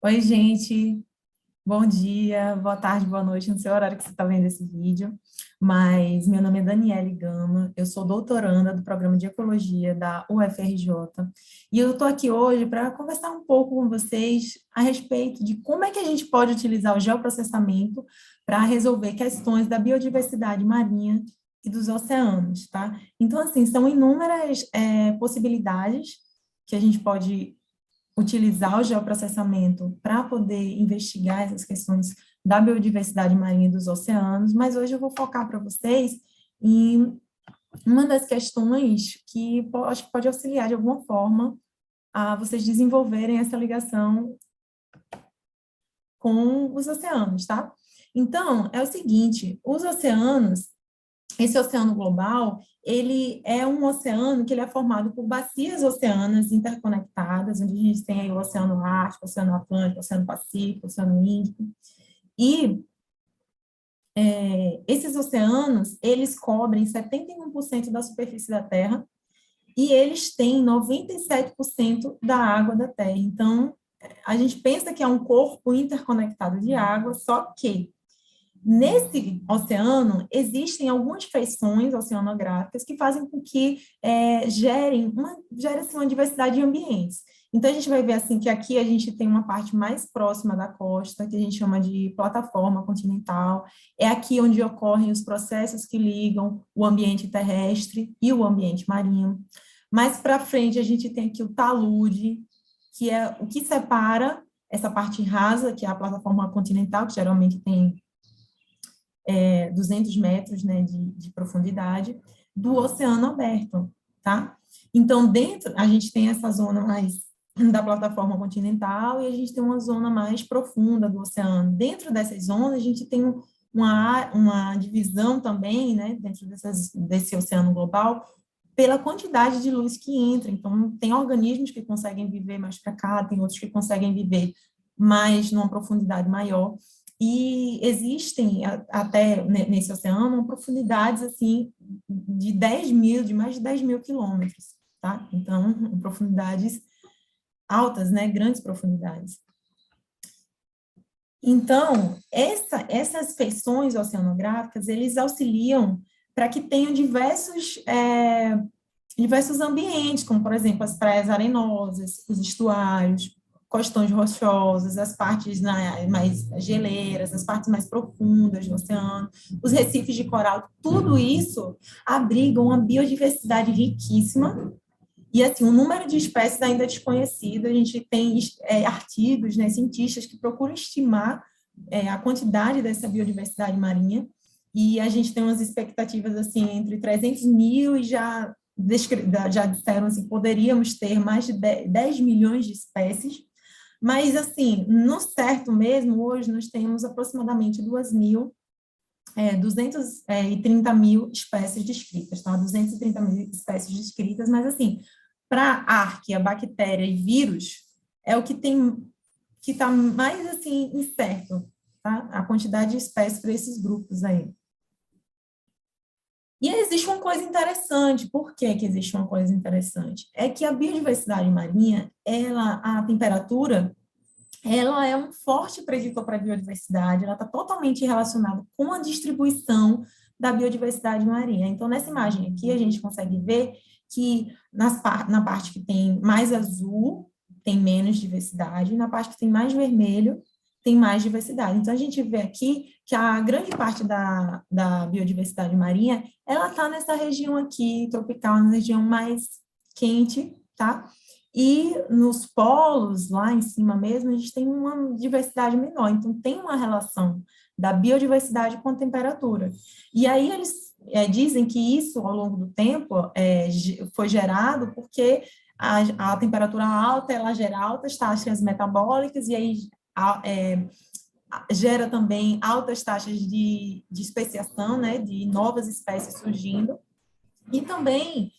Oi, gente. Bom dia, boa tarde, boa noite, não sei o horário que você está vendo esse vídeo, mas meu nome é Daniele Gama, eu sou doutoranda do programa de Ecologia da UFRJ, e eu estou aqui hoje para conversar um pouco com vocês a respeito de como é que a gente pode utilizar o geoprocessamento para resolver questões da biodiversidade marinha e dos oceanos, tá? Então, assim, são inúmeras possibilidades que a gente pode utilizar o geoprocessamento para poder investigar essas questões da biodiversidade marinha e dos oceanos, mas hoje eu vou focar para vocês em uma das questões que acho que pode auxiliar de alguma forma a vocês desenvolverem essa ligação com os oceanos, tá? Então, é o seguinte, os oceanos, esse oceano global, ele é um oceano que ele é formado por bacias oceanas interconectadas, onde a gente tem aí o Oceano Ártico, o Oceano Atlântico, o Oceano Pacífico, o Oceano Índico, e esses oceanos, eles cobrem 71% da superfície da Terra, e eles têm 97% da água da Terra. Então, a gente pensa que é um corpo interconectado de água, só que nesse oceano, existem algumas feições oceanográficas que fazem com que gere-se uma diversidade de ambientes. Então, a gente vai ver assim que aqui a gente tem uma parte mais próxima da costa, que a gente chama de plataforma continental. É aqui onde ocorrem os processos que ligam o ambiente terrestre e o ambiente marinho. Mais para frente, a gente tem aqui o talude, que é o que separa essa parte rasa, que é a plataforma continental, que geralmente tem 200 metros, né, de profundidade, do oceano aberto, tá? Então, dentro, a gente tem essa zona mais da plataforma continental e a gente tem uma zona mais profunda do oceano. Dentro dessas zonas, a gente tem uma divisão também, né, dentro desse oceano global, pela quantidade de luz que entra. Então, tem organismos que conseguem viver mais para cá, tem outros que conseguem viver mais numa profundidade maior. E existem até nesse oceano profundidades assim de 10 mil, de mais de 10 mil quilômetros, tá? Então, profundidades altas, né? Grandes profundidades. Então, essas feições oceanográficas, eles auxiliam para que tenham diversos ambientes, como, por exemplo, as praias arenosas, os estuários, costões rochosos, as partes mais geleiras, as partes mais profundas do oceano, os recifes de coral, tudo isso abriga uma biodiversidade riquíssima e, assim, um número de espécies ainda desconhecido. A gente tem artigos, né, cientistas que procuram estimar a quantidade dessa biodiversidade marinha, e a gente tem umas expectativas, assim, entre 300 mil e já disseram assim, poderíamos ter mais de 10 milhões de espécies, mas, assim, no certo mesmo, hoje nós temos aproximadamente 230 mil espécies descritas, tá? 230 mil espécies descritas, mas, assim, para arqueia, bactéria e vírus, é o que tem, que está mais, assim, incerto, tá? A quantidade de espécies para esses grupos aí. E existe uma coisa interessante. Por que que existe uma coisa interessante? É que a biodiversidade marinha, a temperatura, ela é um forte preditor para a biodiversidade, ela está totalmente relacionada com a distribuição da biodiversidade marinha. Então, nessa imagem aqui, a gente consegue ver que na parte que tem mais azul, tem menos diversidade, e na parte que tem mais vermelho, tem mais diversidade. Então, a gente vê aqui que a grande parte da biodiversidade marinha, ela está nessa região aqui, tropical, na região mais quente, tá? E nos polos, lá em cima mesmo, a gente tem uma diversidade menor. Então, tem uma relação da biodiversidade com a temperatura. E aí, eles dizem que isso, ao longo do tempo, foi gerado porque a temperatura alta, ela gera altas taxas metabólicas, e aí gera também altas taxas de especiação, né, de novas espécies surgindo. E também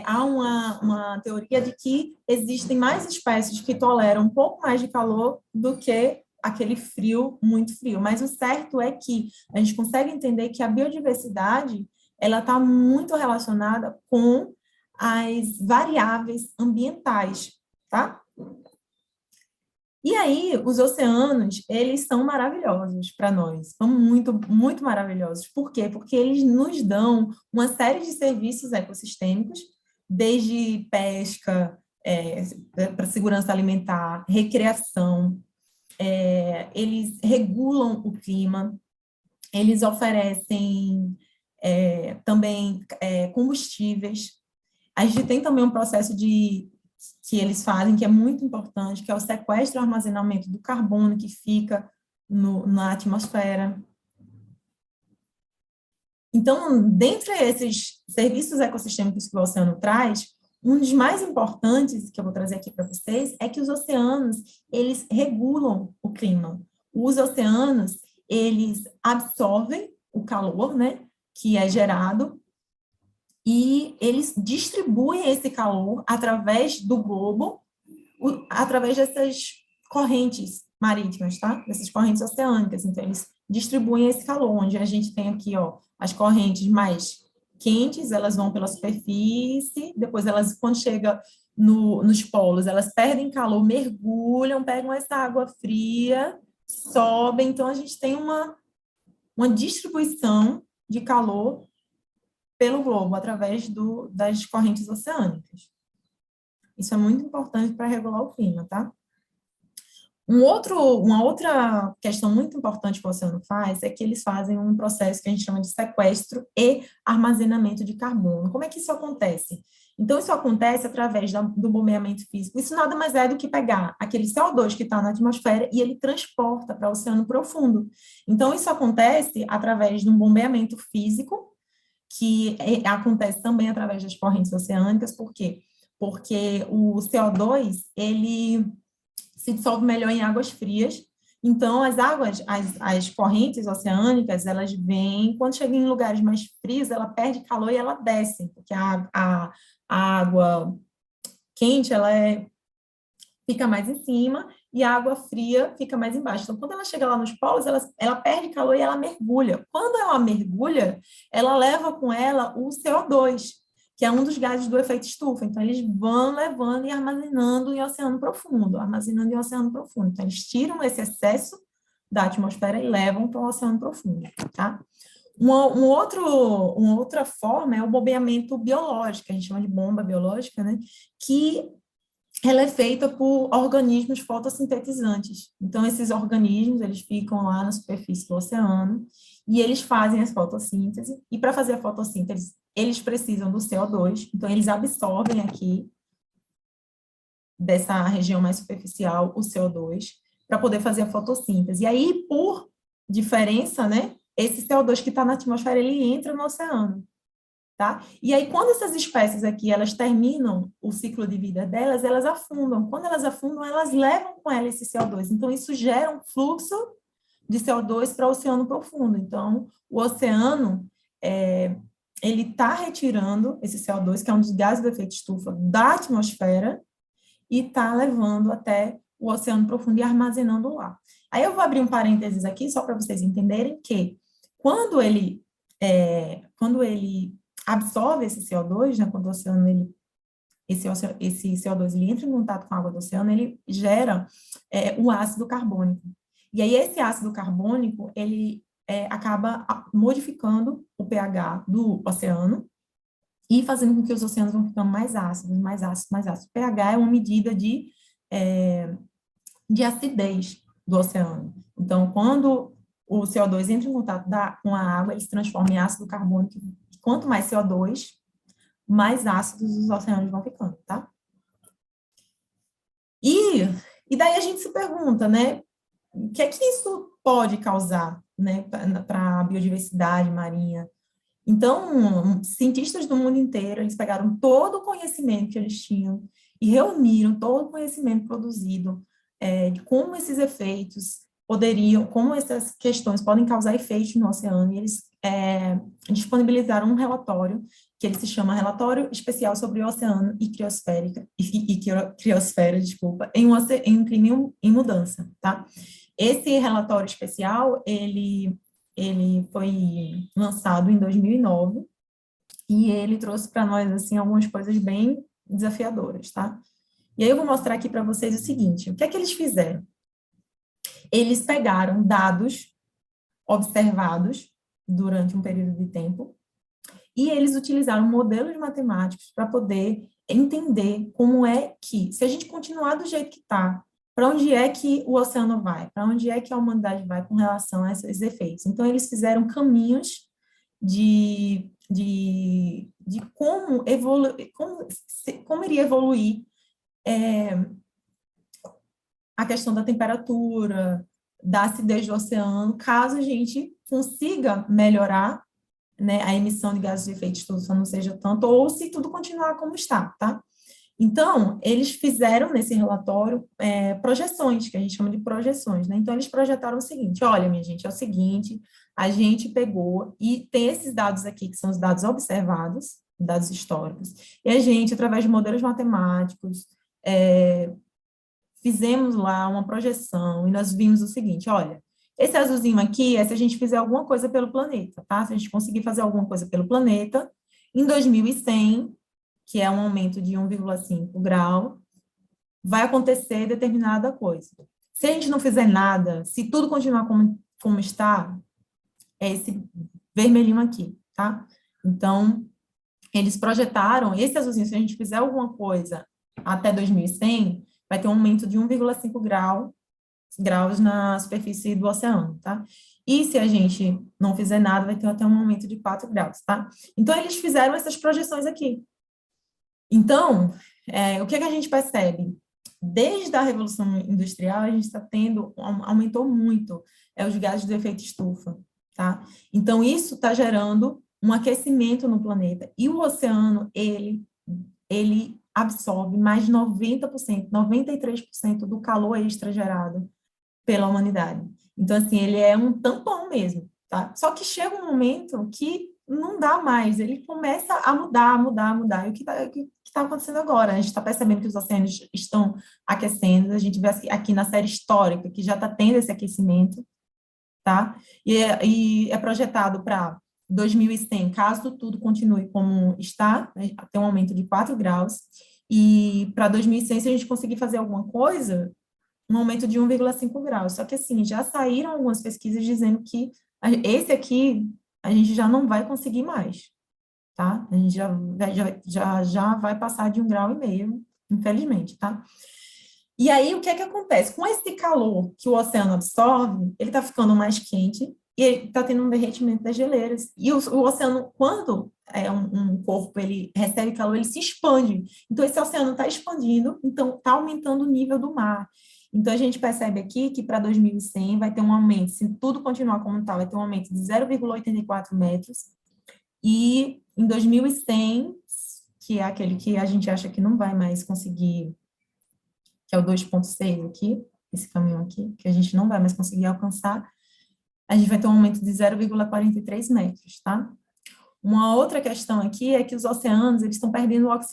há uma teoria de que existem mais espécies que toleram um pouco mais de calor do que aquele frio, muito frio. Mas o certo é que a gente consegue entender que a biodiversidade, ela está muito relacionada com as variáveis ambientais, tá? E aí, os oceanos, eles são maravilhosos para nós, são muito, muito maravilhosos. Por quê? Porque eles nos dão uma série de serviços ecossistêmicos, desde pesca, para segurança alimentar, recreação, eles regulam o clima, eles oferecem também combustíveis. A gente tem também um processo que eles fazem, que é muito importante, que é o sequestro e armazenamento do carbono que fica na atmosfera. Então, dentre esses serviços ecossistêmicos que o oceano traz, um dos mais importantes que eu vou trazer aqui para vocês é que os oceanos, eles regulam o clima. Os oceanos, eles absorvem o calor, né, que é gerado, e eles distribuem esse calor através do globo, através dessas correntes marítimas, tá? Dessas correntes oceânicas. Então, eles distribuem esse calor, onde a gente tem aqui, ó, as correntes mais quentes, elas vão pela superfície, depois elas, quando chega nos polos, elas perdem calor, mergulham, pegam essa água fria, sobem. Então, a gente tem uma distribuição de calor pelo globo, através das correntes oceânicas. Isso é muito importante para regular o clima, tá? Uma outra questão muito importante que o oceano faz é que eles fazem um processo que a gente chama de sequestro e armazenamento de carbono. Como é que isso acontece? Então, isso acontece através do bombeamento físico. Isso nada mais é do que pegar aquele CO2 que está na atmosfera e ele transporta para o oceano profundo. Então, isso acontece através de um bombeamento físico, que acontece também através das correntes oceânicas. Por quê? Porque o CO2, ele se dissolve melhor em águas frias. Então, as correntes oceânicas, elas vêm, quando chegam em lugares mais frios, ela perde calor e ela desce, porque a água quente, fica mais em cima e a água fria fica mais embaixo. Então, quando ela chega lá nos polos, ela perde calor e ela mergulha. Quando ela mergulha, ela leva com ela o CO2, que é um dos gases do efeito estufa. Então, eles vão levando e armazenando em oceano profundo, armazenando em oceano profundo. Então, eles tiram esse excesso da atmosfera e levam para o oceano profundo, tá? Uma outra forma é o bombeamento biológico, a gente chama de bomba biológica, né? Que ela é feita por organismos fotossintetizantes. Então, esses organismos, eles ficam lá na superfície do oceano e eles fazem a fotossíntese. E para fazer a fotossíntese, eles precisam do CO2. Então, eles absorvem aqui, dessa região mais superficial, o CO2 para poder fazer a fotossíntese. E aí, por diferença, né, esse CO2 que está na atmosfera, ele entra no oceano. Tá? E aí, quando essas espécies aqui, elas terminam o ciclo de vida delas, elas afundam. Quando elas afundam, elas levam com elas esse CO2. Então, isso gera um fluxo de CO2 para o oceano profundo. Então, o oceano, ele está retirando esse CO2, que é um dos gases do efeito estufa, da atmosfera, e está levando até o oceano profundo e armazenando lá. Aí, eu vou abrir um parênteses aqui, só para vocês entenderem que, quando ele absorve esse CO2, né, quando o oceano, esse CO2 ele entra em contato com a água do oceano, ele gera o ácido carbônico. E aí, esse ácido carbônico, ele acaba modificando o pH do oceano e fazendo com que os oceanos vão ficando mais ácidos, mais ácidos, mais ácidos. O pH é uma medida de acidez do oceano. Então, quando o CO2 entra em contato com a água, ele se transforma em ácido carbônico. Quanto mais CO2, mais ácidos os oceanos vão ficando, tá? E daí a gente se pergunta, né, o que é que isso pode causar, né, para a biodiversidade marinha? Então, cientistas do mundo inteiro, eles pegaram todo o conhecimento que eles tinham e reuniram todo o conhecimento produzido de como esses efeitos como essas questões podem causar efeitos no oceano, e eles disponibilizaram um relatório que ele se chama Relatório Especial sobre o Oceano e Criosfera, desculpa, em um clima em mudança, tá? Esse relatório especial, ele foi lançado em 2009 e ele trouxe para nós, assim, algumas coisas bem desafiadoras, tá? E aí eu vou mostrar aqui para vocês o seguinte, o que é que eles fizeram? Eles pegaram dados observados durante um período de tempo e eles utilizaram modelos matemáticos para poder entender como é que, se a gente continuar do jeito que está, para onde é que o oceano vai, para onde é que a humanidade vai com relação a esses efeitos. Então, eles fizeram caminhos de como evoluir, como iria evoluir a questão da temperatura, da acidez do oceano, caso a gente consiga melhorar, né, a emissão de gases de efeito estufa não seja tanto, ou se tudo continuar como está, tá? Então, eles fizeram nesse relatório projeções, que a gente chama de projeções, né? Então, eles projetaram o seguinte, olha, minha gente, é o seguinte, a gente pegou e tem esses dados aqui, que são os dados observados, dados históricos, e a gente, através de modelos matemáticos, fizemos lá uma projeção e nós vimos o seguinte, olha, esse azulzinho aqui é se a gente fizer alguma coisa pelo planeta, tá? Se a gente conseguir fazer alguma coisa pelo planeta, em 2100, que é um aumento de 1,5 grau, vai acontecer determinada coisa. Se a gente não fizer nada, se tudo continuar como está, é esse vermelhinho aqui, tá? Então, eles projetaram, esse azulzinho, se a gente fizer alguma coisa até 2100, vai ter um aumento de 1,5 graus na superfície do oceano, tá? E se a gente não fizer nada, vai ter até um aumento de 4 graus, tá? Então, eles fizeram essas projeções aqui. Então, o que é que a gente percebe? Desde a Revolução Industrial, a gente está tendo, aumentou muito os gases de efeito estufa, tá? Então, isso está gerando um aquecimento no planeta. E o oceano, ele absorve mais de 90%, 93% do calor extra gerado pela humanidade. Então, assim, ele é um tampão mesmo, tá? Só que chega um momento que não dá mais, ele começa a mudar, mudar, mudar. E o que está acontecendo agora? A gente está percebendo que os oceanos estão aquecendo, a gente vê aqui na série histórica que já está tendo esse aquecimento, tá? E é projetado para 2100, caso tudo continue como está, né, tem um aumento de 4 graus, e para 2100, se a gente conseguir fazer alguma coisa, um aumento de 1,5 graus. Só que, assim, já saíram algumas pesquisas dizendo que esse aqui a gente já não vai conseguir mais, tá? A gente já vai passar de 1,5 grau, infelizmente, tá? E aí, o que é que acontece? Com esse calor que o oceano absorve, ele está ficando mais quente e ele está tendo um derretimento das geleiras. E o oceano, quando um corpo ele recebe calor, ele se expande. Então, esse oceano está expandindo, então está aumentando o nível do mar. Então, a gente percebe aqui que para 2100 vai ter um aumento, se tudo continuar como está, vai ter um aumento de 0,84 metros. E em 2100, que é aquele que a gente acha que não vai mais conseguir, que é o 2,6 aqui, esse caminho aqui, que a gente não vai mais conseguir alcançar, a gente vai ter um aumento de 0,43 metros, tá? Uma outra questão aqui é que os oceanos, eles estão perdendo o oxigênio